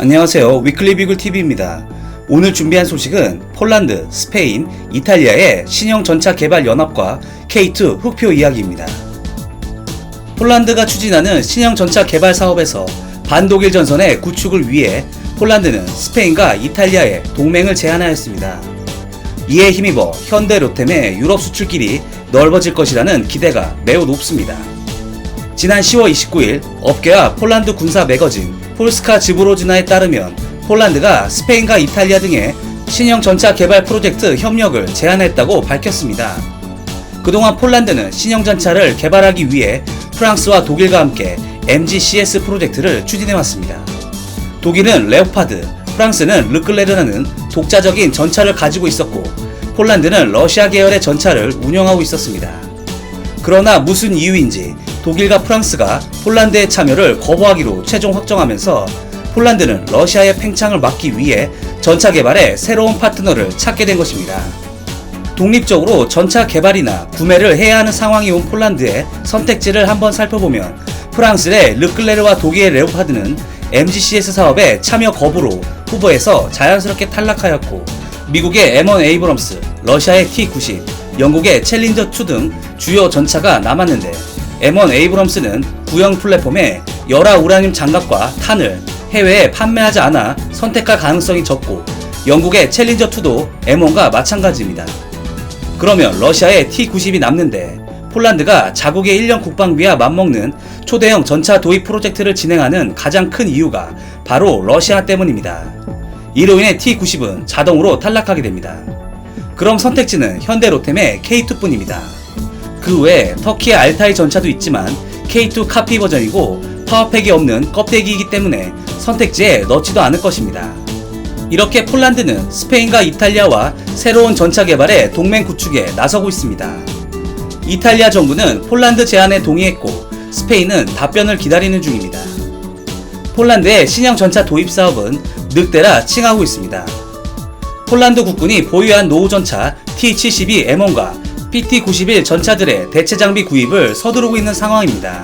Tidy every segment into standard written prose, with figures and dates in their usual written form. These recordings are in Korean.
안녕하세요. 위클리 비글 TV입니다. 오늘 준비한 소식은 폴란드, 스페인, 이탈리아의 신형 전차 개발 연합과 K2 흑표 이야기입니다. 폴란드가 추진하는 신형 전차 개발 사업에서 반독일 전선의 구축을 위해 폴란드는 스페인과 이탈리아의 동맹을 제안하였습니다. 이에 힘입어 현대 로템의 유럽 수출길이 넓어질 것이라는 기대가 매우 높습니다. 지난 10월 29일 업계와 폴란드 군사 매거진 폴스카 즈브로즈나에 따르면 폴란드가 스페인과 이탈리아 등의 신형 전차 개발 프로젝트 협력을 제안했다고 밝혔습니다. 그동안 폴란드는 신형 전차를 개발하기 위해 프랑스와 독일과 함께 MGCS 프로젝트를 추진해왔습니다. 독일은 레오파드, 프랑스는 르클레르라는 독자적인 전차를 가지고 있었고 폴란드는 러시아 계열의 전차를 운영하고 있었습니다. 그러나 무슨 이유인지 독일과 프랑스가 폴란드의 참여를 거부하기로 최종 확정하면서 폴란드는 러시아의 팽창을 막기 위해 전차 개발에 새로운 파트너를 찾게 된 것입니다. 독립적으로 전차 개발이나 구매를 해야 하는 상황이 온 폴란드의 선택지를 한번 살펴보면 프랑스의 르클레르와 독일의 레오파드는 MGCS 사업에 참여 거부로 후보에서 자연스럽게 탈락하였고 미국의 M1 에이브럼스, 러시아의 T-90, 영국의 챌린저2 등 주요 전차가 남았는데 M1 에이브럼스는 구형 플랫폼에 열화 우라늄 장갑과 탄을 해외에 판매하지 않아 선택할 가능성이 적고 영국의 챌린저2도 M1과 마찬가지입니다. 그러면 러시아의 T-90이 남는데 폴란드가 자국의 1년 국방비와 맞먹는 초대형 전차 도입 프로젝트를 진행하는 가장 큰 이유가 바로 러시아 때문입니다. 이로 인해 T-90은 자동으로 탈락하게 됩니다. 그럼 선택지는 현대 로템의 K2뿐입니다. 그 외에 터키의 알타이 전차도 있지만 K2 카피 버전이고 파워팩이 없는 껍데기이기 때문에 선택지에 넣지도 않을 것입니다. 이렇게 폴란드는 스페인과 이탈리아와 새로운 전차 개발에 동맹 구축에 나서고 있습니다. 이탈리아 정부는 폴란드 제안에 동의했고 스페인은 답변을 기다리는 중입니다. 폴란드의 신형 전차 도입 사업은 늑대라 칭하고 있습니다. 폴란드 국군이 보유한 노후 전차 T-72 M1과 PT-91 전차들의 대체 장비 구입을 서두르고 있는 상황입니다.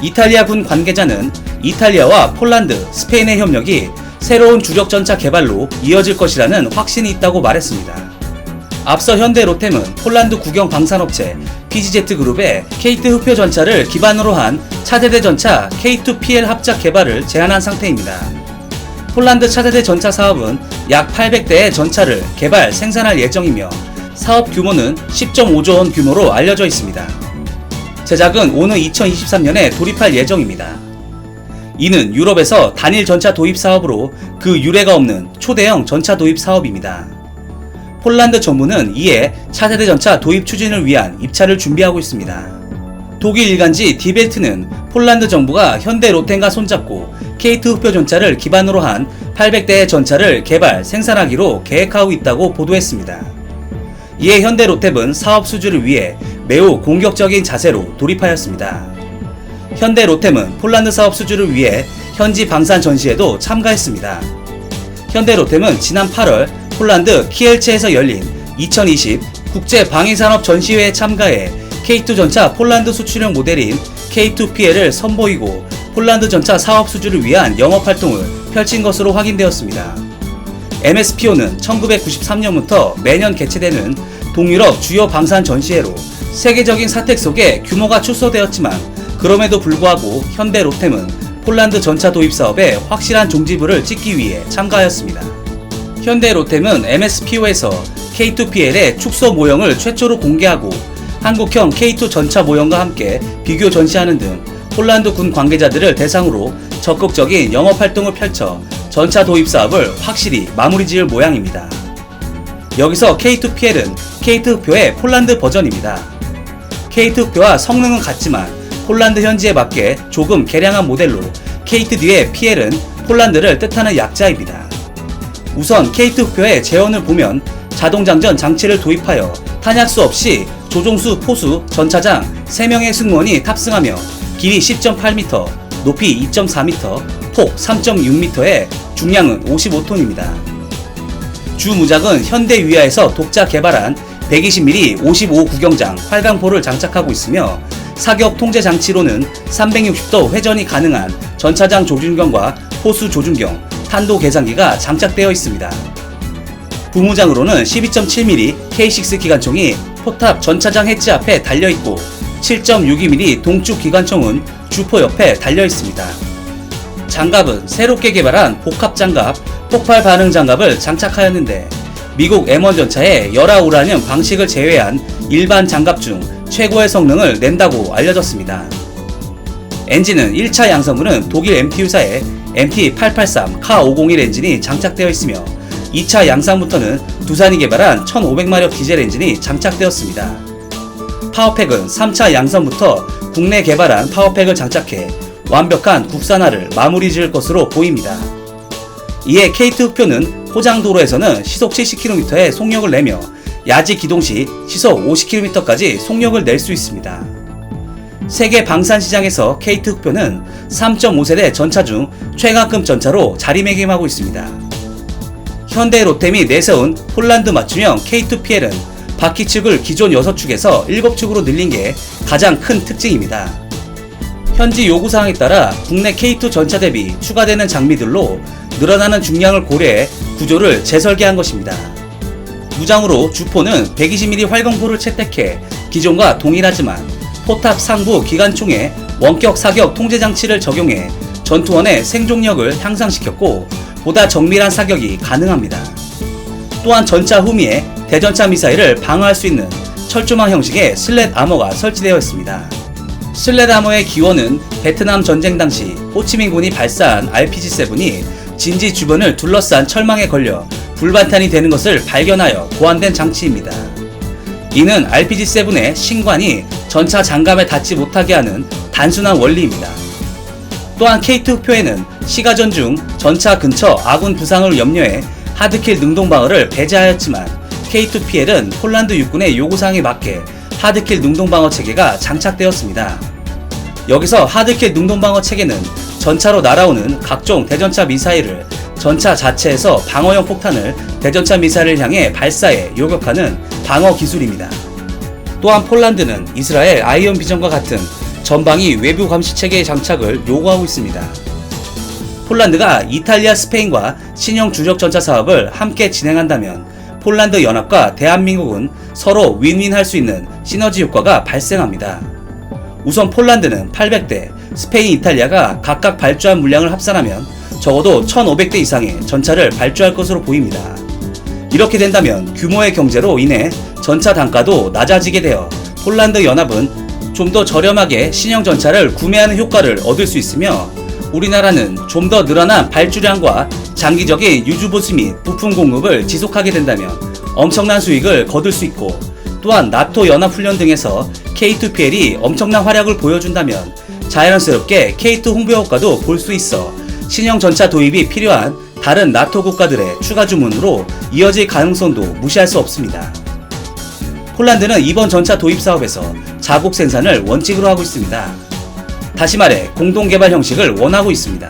이탈리아 군 관계자는 이탈리아와 폴란드, 스페인의 협력이 새로운 주력 전차 개발로 이어질 것이라는 확신이 있다고 말했습니다. 앞서 현대 로템은 폴란드 국영 방산업체 PGZ 그룹의 K2 흑표 전차를 기반으로 한 차세대 전차 K2PL 합작 개발을 제안한 상태입니다. 폴란드 차세대 전차 사업은 약 800대의 전차를 개발, 생산할 예정이며 사업 규모는 10.5조 원 규모로 알려져 있습니다. 제작은 오는 2023년에 돌입할 예정입니다. 이는 유럽에서 단일 전차 도입 사업으로 그 유례가 없는 초대형 전차 도입 사업입니다. 폴란드 정부는 이에 차세대 전차 도입 추진을 위한 입찰을 준비하고 있습니다. 독일 일간지 디벨트는 폴란드 정부가 현대 로템과 손잡고 K2 흑표 전차를 기반으로 한 800대의 전차를 개발, 생산하기로 계획하고 있다고 보도했습니다. 이에 현대 로템은 사업 수주를 위해 매우 공격적인 자세로 돌입하였습니다. 현대 로템은 폴란드 사업 수주를 위해 현지 방산 전시에도 참가했습니다. 현대 로템은 지난 8월 폴란드 키엘체에서 열린 2020 국제 방위산업 전시회에 참가해 K2 전차 폴란드 수출형 모델인 K2PL을 선보이고 폴란드 전차 사업 수주를 위한 영업활동을 펼친 것으로 확인되었습니다. MSPO는 1993년부터 매년 개최되는 동유럽 주요 방산 전시회로 세계적인 사택 속에 규모가 축소되었지만 그럼에도 불구하고 현대 로템은 폴란드 전차 도입 사업에 확실한 종지부를 찍기 위해 참가하였습니다. 현대 로템은 MSPO에서 K2PL의 축소 모형을 최초로 공개하고 한국형 K2 전차 모형과 함께 비교 전시하는 등 폴란드 군 관계자들을 대상으로 적극적인 영업활동을 펼쳐 전차 도입 사업을 확실히 마무리 지을 모양입니다. 여기서 K2PL은 K2 흑표의 폴란드 버전입니다. K2 흑표와 성능은 같지만 폴란드 현지에 맞게 조금 개량한 모델로 K2D의 PL은 폴란드를 뜻하는 약자입니다. 우선 K2 흑표의 재원을 보면 자동장전 장치를 도입하여 탄약수 없이 조종수, 포수, 전차장 3명의 승무원이 탑승하며 길이 10.8m, 높이 2.4m, 폭 3.6m에 중량은 55톤입니다. 주 무장은 현대 위아에서 독자 개발한 120mm 55 구경장 활강포를 장착하고 있으며 사격 통제 장치로는 360도 회전이 가능한 전차장 조준경과 포수 조준경, 탄도 계산기가 장착되어 있습니다. 부무장으로는 12.7mm K6 기관총이 포탑 전차장 해치 앞에 달려있고 7.62mm 동축 기관총은 주포 옆에 달려있습니다. 장갑은 새롭게 개발한 복합장갑, 폭발 반응 장갑을 장착하였는데 미국 M1 전차의 열화 우라늄 방식을 제외한 일반 장갑 중 최고의 성능을 낸다고 알려졌습니다. 엔진은 1차 양성부는 독일 MTU사의 MT883 K501 엔진이 장착되어 있으며 2차 양산부터는 두산이 개발한 1500마력 디젤 엔진이 장착되었습니다. 파워팩은 3차 양산부터 국내 개발한 파워팩을 장착해 완벽한 국산화를 마무리 지을 것으로 보입니다. 이에 K2 흑표는 포장도로에서는 시속 70km의 속력을 내며 야지 기동 시 시속 50km까지 속력을 낼 수 있습니다. 세계 방산시장에서 K2 흑표는 3.5세대 전차 중 최강급 전차로 자리매김하고 있습니다. 현대 롯데이 내세운 폴란드 맞춤형 K2PL은 바퀴축을 기존 6축에서 7축으로 늘린 게 가장 큰 특징입니다. 현지 요구사항에 따라 국내 K2 전차 대비 추가되는 장비들로 늘어나는 중량을 고려해 구조를 재설계한 것입니다. 무장으로 주포는 120mm 활공포를 채택해 기존과 동일하지만 포탑 상부 기관총에 원격 사격 통제장치를 적용해 전투원의 생존력을 향상시켰고 보다 정밀한 사격이 가능합니다. 또한 전차 후미에 대전차 미사일을 방어할 수 있는 철조망 형식의 슬랫 아머가 설치되어 있습니다. 슬랫 아머의 기원은 베트남 전쟁 당시 호치민군이 발사한 RPG-7이 진지 주변을 둘러싼 철망에 걸려 불발탄이 되는 것을 발견하여 고안된 장치입니다. 이는 RPG-7의 신관이 전차 장갑에 닿지 못하게 하는 단순한 원리입니다. 또한 K2 흑표에는 시가전 중 전차 근처 아군 부상을 염려해 하드킬 능동방어를 배제하였지만 K2PL은 폴란드 육군의 요구사항에 맞게 하드킬 능동방어 체계가 장착되었습니다. 여기서 하드킬 능동방어 체계는 전차로 날아오는 각종 대전차 미사일을 전차 자체에서 방어용 폭탄을 대전차 미사일을 향해 발사해 요격하는 방어 기술입니다. 또한 폴란드는 이스라엘 아이언 비전과 같은 전방위 외부 감시 체계의 장착을 요구하고 있습니다. 폴란드가 이탈리아, 스페인과 신형 주력 전차 사업을 함께 진행한다면 폴란드 연합과 대한민국은 서로 윈윈할 수 있는 시너지 효과가 발생합니다. 우선 폴란드는 800대, 스페인, 이탈리아가 각각 발주한 물량을 합산하면 적어도 1500대 이상의 전차를 발주할 것으로 보입니다. 이렇게 된다면 규모의 경제로 인해 전차 단가도 낮아지게 되어 폴란드 연합은 좀 더 저렴하게 신형 전차를 구매하는 효과를 얻을 수 있으며 우리나라는 좀 더 늘어난 발주량과 장기적인 유주보수 및 부품 공급을 지속하게 된다면 엄청난 수익을 거둘 수 있고 또한 나토 연합훈련 등에서 K2PL이 엄청난 활약을 보여준다면 자연스럽게 K2 홍보 효과도 볼 수 있어 신형 전차 도입이 필요한 다른 나토 국가들의 추가 주문으로 이어질 가능성도 무시할 수 없습니다. 폴란드는 이번 전차 도입 사업에서 자국 생산을 원칙으로 하고 있습니다. 다시 말해 공동 개발 형식을 원하고 있습니다.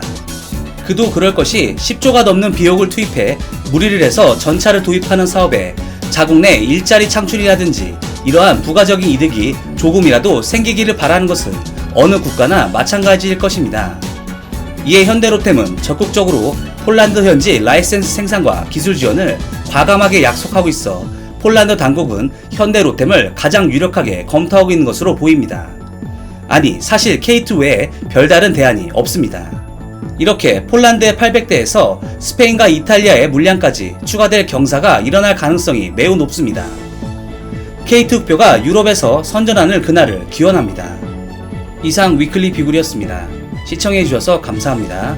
그도 그럴 것이 10조가 넘는 비용을 투입해 무리를 해서 전차를 도입하는 사업에 자국 내 일자리 창출이라든지 이러한 부가적인 이득이 조금이라도 생기기를 바라는 것은 어느 국가나 마찬가지일 것입니다. 이에 현대로템은 적극적으로 폴란드 현지 라이센스 생산과 기술 지원을 과감하게 약속하고 있어 폴란드 당국은 현대로템을 가장 유력하게 검토하고 있는 것으로 보입니다. 아니, 사실 K2 외에 별다른 대안이 없습니다. 이렇게 폴란드의 800대에서 스페인과 이탈리아의 물량까지 추가될 경사가 일어날 가능성이 매우 높습니다. K2 흑표가 유럽에서 선전하는 그날을 기원합니다. 이상 위클리 비굴이었습니다. 시청해주셔서 감사합니다.